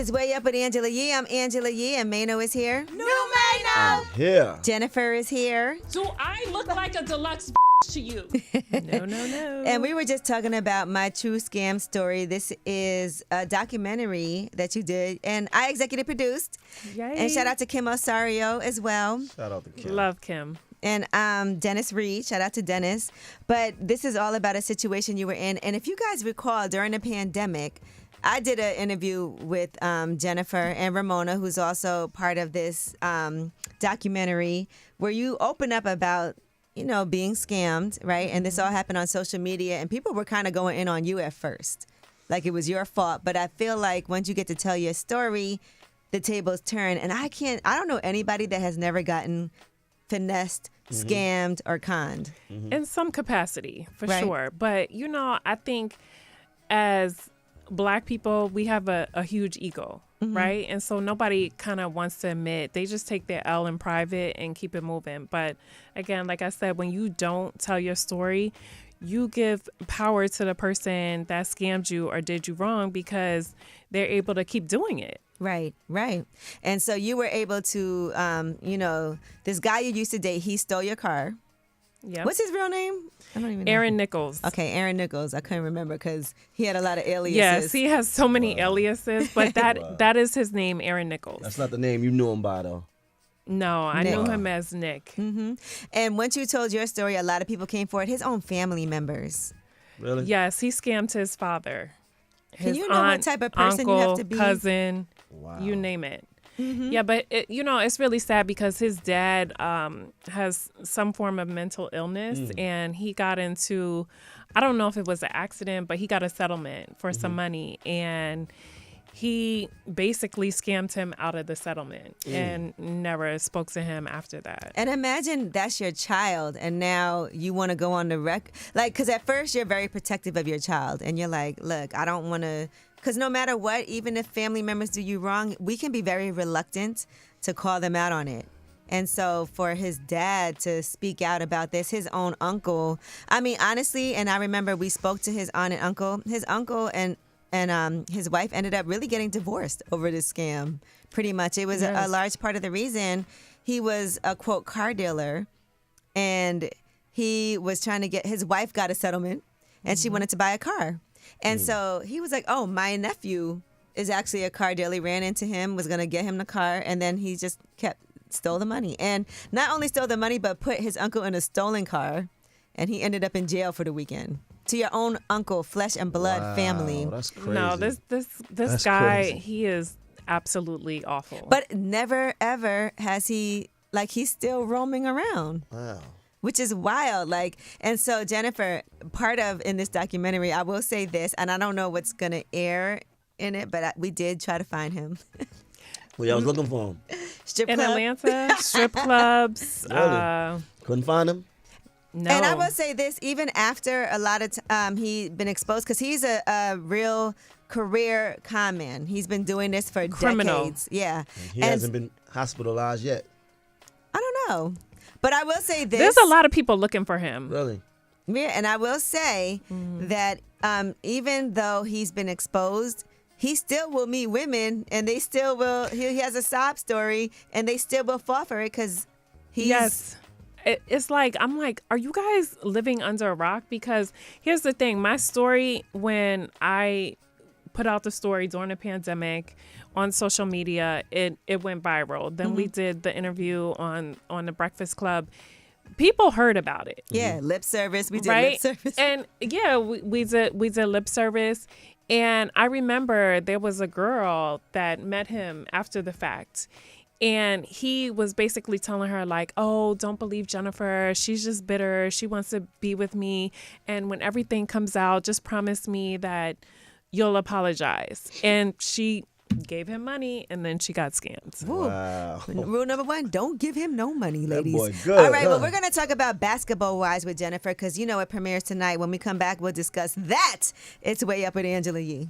It's Way Up with Angela Yee. I'm Angela Yee, and Mano is here. New Mano! I'm here. Jennifer is here. Do I look like a deluxe to you? No. And we were just talking about my true scam story. This is a documentary that you did, and I executive produced. Yay. And shout out to Kim Osario as well. Shout out to Kim. Love Kim. And Dennis Reed, shout out to Dennis. But this is all about a situation you were in. And if you guys recall, during the pandemic, I did an interview with Jennifer and Ramona, who's also part of this documentary, where you open up about, being scammed, right? And this all happened on social media, and people were kind of going in on you at first, like it was your fault. But I feel like once you get to tell your story, the tables turn. And I don't know anybody that has never gotten finessed, scammed, or conned. In some capacity, for Right. sure. But, I think as Black people, we have a huge ego, right? And so nobody kind of wants to admit. They just take their L in private and keep it moving. But again, like I said, when you don't tell your story, you give power to the person that scammed you or did you wrong because they're able to keep doing it. Right. And so you were able to, this guy you used to date, he stole your car. Yep. What's his real name? I don't even know. Aaron Nichols. Okay, Aaron Nichols. I couldn't remember because he had a lot of aliases. Yes, he has so many aliases, but that is his name, Aaron Nichols. That's not the name you knew him by, though. No, I Nick. knew him as Nick. And once you told your story, a lot of people came forward, his own family members. Really? Yes, he scammed his father. Can His you know what aunt, type of person uncle, you have to be? cousin, Wow. you name it. Yeah, but it's really sad because his dad has some form of mental illness, and he got into, I don't know if it was an accident, but he got a settlement for some money, and he basically scammed him out of the settlement and never spoke to him after that. And imagine that's your child, and now you want to go on the rec. Like, because at first you're very protective of your child, and you're like, look, I don't want to. Because no matter what, even if family members do you wrong, we can be very reluctant to call them out on it. And so for his dad to speak out about this, his own uncle, I mean, honestly, and I remember we spoke to his aunt and uncle. His uncle and his wife ended up really getting divorced over this scam, pretty much. It was a large part of the reason. He was a, quote, car dealer, and he was trying to his wife got a settlement, and she wanted to buy a car. And so he was like, oh, my nephew is actually a car dealer. He ran into him, was going to get him the car, and then he just stole the money. And not only stole the money, but put his uncle in a stolen car, and he ended up in jail for the weekend. To your own uncle, flesh and blood family. That's crazy. No, this That's guy, crazy. he is absolutely awful. But never, ever has he, he's still roaming around. Wow. Which is wild. And so Jennifer, part of in this documentary, I will say this, and I don't know what's going to air in it, but we did try to find him. Well, I was looking for him. Strip in club. Atlanta, strip clubs. Really? Couldn't find him? No. And I will say this, even after a lot of he's been exposed, because he's a real career con man. He's been doing this for Criminal. decades. Yeah. He hasn't been hospitalized yet. I don't know. But I will say this. There's a lot of people looking for him. Really? Yeah, and I will say that even though he's been exposed, he still will meet women, and they still will. He has a sob story, and they still will fall for it because he's. Yes. It's like, I'm like, are you guys living under a rock? Because here's the thing. My story, when I put out the story during the pandemic on social media, it went viral. Then we did the interview on the Breakfast Club. People heard about it. Yeah, lip service. We did Right? lip service. And yeah, we did lip service. And I remember there was a girl that met him after the fact. And he was basically telling her, like, oh, don't believe Jennifer. She's just bitter. She wants to be with me. And when everything comes out, just promise me that you'll apologize. And she gave him money, and then she got scammed. Wow. Rule number 1, don't give him no money, ladies. boy good, All right, well, huh? we're going to talk about Basketball Wives with Jennifer because it premieres tonight. When we come back, we'll discuss that. It's Way Up with Angela Yee.